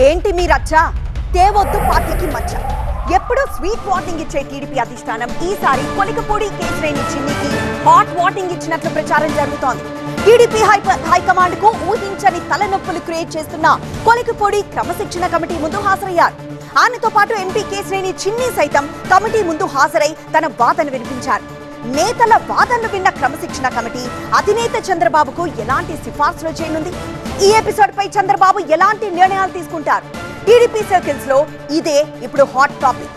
ఏంటి మీ రచ్చ? తేవొద్దు పార్టీకి మచ్చ. ఎప్పుడూ స్వీట్ వార్నింగ్ ఇచ్చే టీడీపీ అధిష్టానం ఈసారి కొలికపూడి కేశినేని చిన్నికి హాట్ వార్నింగ్ ఇచ్చినట్లు ప్రచారం జరుగుతోంది. టీడీపీ హైకమాండ్ కు ఊహించని తలనొప్పులు క్రియేట్ చేస్తున్న కొలికపూడి క్రమశిక్షణ కమిటీ ముందు హాజరయ్యారు. ఆయనతో పాటు ఎంపీ కేశినేని చిన్ని సైతం కమిటీ ముందు హాజరై తన వాదన వినిపించారు. నేతల వాదనలు విన్న క్రమశిక్షణ కమిటీ అధినేత చంద్రబాబుకు ఎలాంటి సిఫార్సులు చేయనుంది? ఈ ఎపిసోడ్ పై చంద్రబాబు ఎలాంటి నిర్ణయాలు తీసుకుంటారు? టీడీపీ సర్కిల్స్ లో ఇదే ఇప్పుడు హాట్ టాపిక్.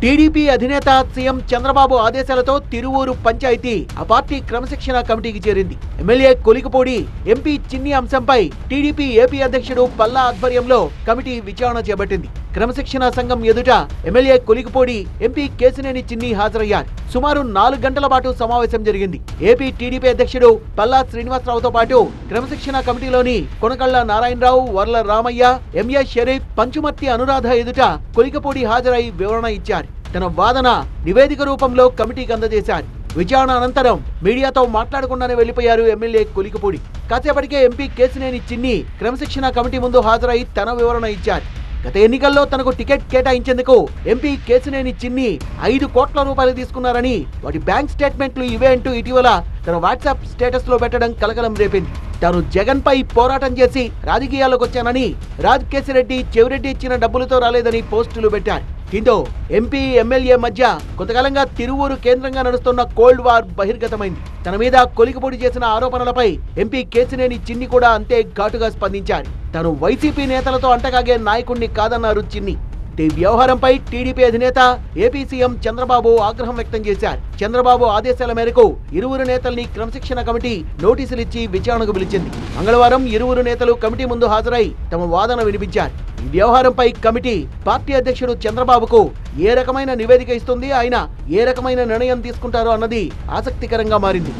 టీడీపీ అధినేత సీఎం చంద్రబాబు ఆదేశాలతో తిరువూరు పంచాయతీ ఆ పార్టీ క్రమశిక్షణ కమిటీకి చేరింది. ఎమ్మెల్యే కొలికపూడి, ఎంపీ చిన్ని అంశంపై టీడీపీ ఏపీ అధ్యక్షుడు పల్లా ఆధ్వర్యంలో కమిటీ విచారణ చేపట్టింది. క్రమశిక్షణ సంఘం ఎదుట ఎమ్మెల్యే కొలికపూడి, ఎంపీ కేశినేని చిన్ని హాజరయ్యారు. సుమారు 4 గంటల పాటు సమావేశం జరిగింది. ఏపీ టీడీపీ అధ్యక్షుడు పల్లా శ్రీనివాసరావుతో పాటు క్రమశిక్షణ కమిటీలోని కొనకళ్ళ నారాయణరావు, వర్ల రామయ్య, ఎంఏ షరీఫ్, పంచుమర్తి అనురాధ ఎదుట కొలికపూడి హాజరై వివరణ ఇచ్చారు. తన వాదన నివేదిక రూపంలో కమిటీకి అందజేశారు. విచారణ అనంతరం మీడియాతో మాట్లాడకుండానే వెళ్లిపోయారు ఎమ్మెల్యే కొలికపూడి. కాసేపటికే ఎంపీ కేశినేని చిన్ని క్రమశిక్షణ కమిటీ ముందు హాజరై తన వివరణ ఇచ్చారు. గత ఎన్నికల్లో తనకు టికెట్ కేటాయించేందుకు ఎంపీ కేశినేని చిన్ని 5 కోట్ల రూపాయలు తీసుకున్నారని, వాటి బ్యాంక్ స్టేట్మెంట్లు ఇవే అంటూ ఇటీవల తన వాట్సాప్ స్టేటస్ లో పెట్టడం కలకలం రేపింది. తాను జగన్ పై పోరాటం చేసి రాజకీయాల్లోకి వచ్చానని, రాజ్ కేశిరెడ్డి, చెవిరెడ్డి ఇచ్చిన డబ్బులతో రాలేదని పోస్టులు పెట్టారు. దీంతో ఎంపీ, ఎమ్మెల్యే మధ్య కొంతకాలంగా తిరువూరు కేంద్రంగా నడుస్తున్న కోల్డ్ వార్ బహిర్గతమైంది. తన మీద కొలికపూడి చేసిన ఆరోపణలపై ఎంపీ కేశినేని చిన్ని కూడా అంతే ఘాటుగా స్పందించారు. తాను వైసీపీ నేతలతో అంటకాగే నాయకుణ్ణి కాదన్నారు చిన్ని. ఈ వ్యవహారంపై టీడీపీ అధినేత ఏపీ సీఎం చంద్రబాబు ఆగ్రహం వ్యక్తం చేశారు. చంద్రబాబు ఆదేశాల మేరకు ఇరువురు నేతల్ని క్రమశిక్షణ కమిటీ నోటీసులిచ్చి విచారణకు పిలిచింది. మంగళవారం ఇరువురు నేతలు కమిటీ ముందు హాజరై తమ వాదన వినిపించారు. ఈ వ్యవహారంపై కమిటీ పార్టీ అధ్యక్షుడు చంద్రబాబుకు ఏ రకమైన నివేదిక ఇస్తుంది, ఆయన ఏ రకమైన నిర్ణయం తీసుకుంటారో అన్నది ఆసక్తికరంగా మారింది.